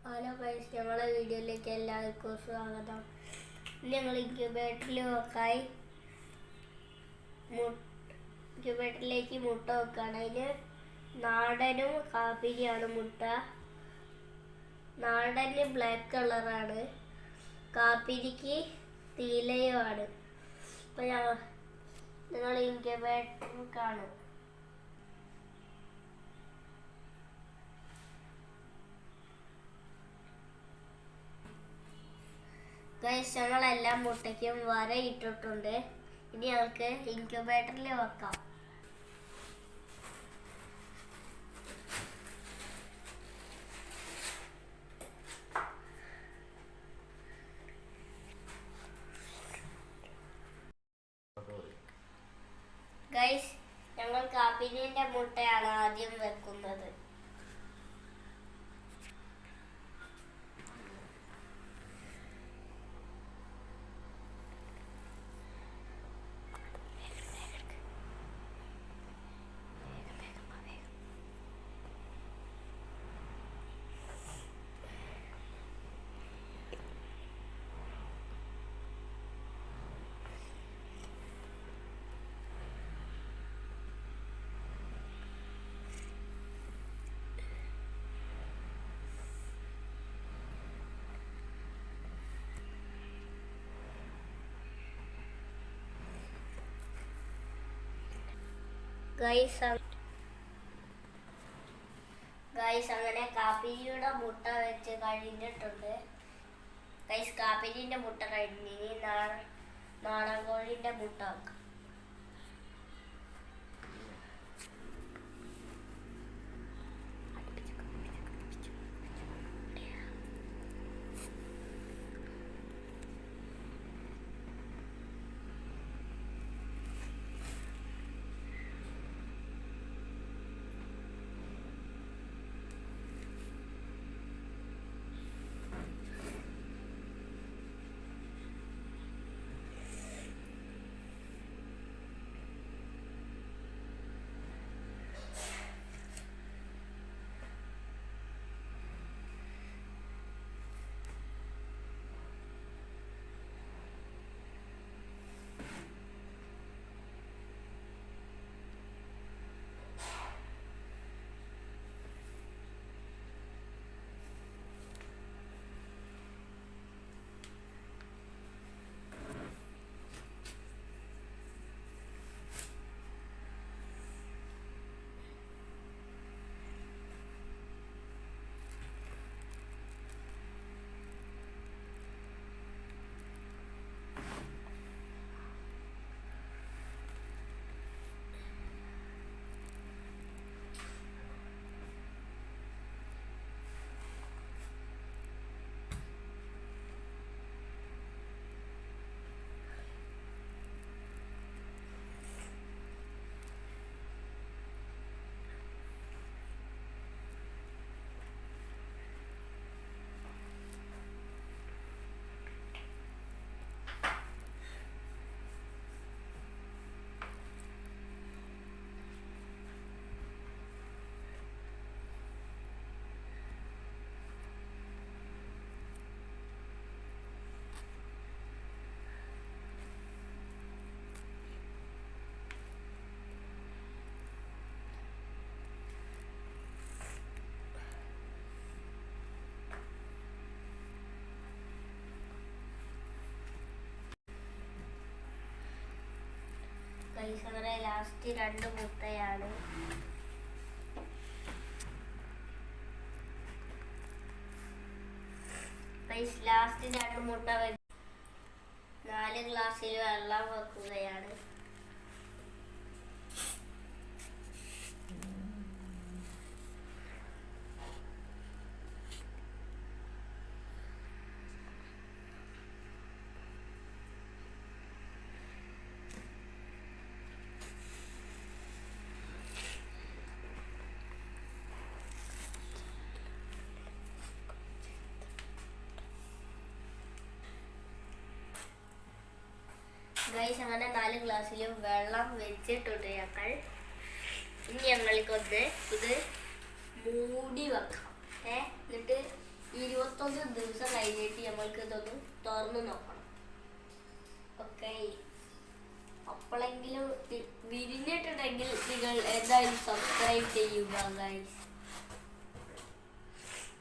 Hello guys, ഞങ്ങളുടെ വീഡിയോയിലേക്ക് എല്ലാവർക്കും സ്വാഗതം. ഞങ്ങൾ ഇൻക്യുബേറ്ററിലേക്ക് മുട്ട വെക്കുകയാണ്. അതിന് നാടനും കാപ്പിരിയാണ് മുട്ട. നാടന് ബ്ലാക്ക് കളറാണ്, കാപ്പിരിക്ക് നീലയുമാണ്. അപ്പോൾ ഞങ്ങൾ ഇൻക്യുബേറ്റർ കാണും. ഗൈസ്, ഞങ്ങളെല്ലാം മുട്ടയ്ക്കും വര ഇട്ടിട്ടുണ്ട്. ഇനി ഞങ്ങൾക്ക് ഇൻക്യുബേറ്ററിൽ വെക്കാം. ഗൈസ്, ഞങ്ങൾ കാപ്പിരിന്റെ മുട്ടയാണ് ആദ്യം വെക്കുന്നത്. ഗൈസ്, അങ്ങനെ കാപ്പിരിയുടെ മുട്ട വെച്ച് കഴിഞ്ഞിട്ടുണ്ട്. ഗൈസ്, കാപ്പിരിന്റെ മുട്ട കഴിഞ്ഞ് നാടൻ കോഴിന്റെ മുട്ട വെക്കാം. ഗൈസ്, അങ്ങനെ ലാസ്റ്റ് 2 മുട്ടയാണ്. ഗൈസ്, ലാസ്റ്റ് 2 മുട്ട 4 ഗ്ലാസ്സിൽ വെള്ളം വെക്കുകയാണ്. ഗൈസ്, അങ്ങനെ 4 ഗ്ലാസ്സിലും വെള്ളം വെച്ചിട്ടുണ്ട് ഞങ്ങൾ. ഇനി ഞങ്ങൾക്കൊന്ന് ഇത് മൂടി വെക്കാം. എന്നിട്ട് 20 ദിവസം കഴിഞ്ഞിട്ട് നമ്മൾക്ക് ഇതൊന്ന് തുറന്നു നോക്കണം. ഓക്കെ, അപ്പോഴെങ്കിലും വിരിഞ്ഞിട്ടുണ്ടെങ്കിൽ നിങ്ങൾ എന്തായാലും സബ്സ്ക്രൈബ് ചെയ്യുക ഗൈസ്.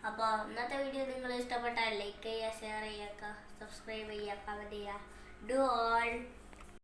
അപ്പോൾ ഇന്നത്തെ വീഡിയോ നിങ്ങൾ ഇഷ്ടപ്പെട്ടാൽ ലൈക്ക് ചെയ്യുക, ഷെയർ ചെയ്യുക, സബ്സ്ക്രൈബ് ചെയ്യുക, കമൻറ്റ് ചെയ്യുക. Do all.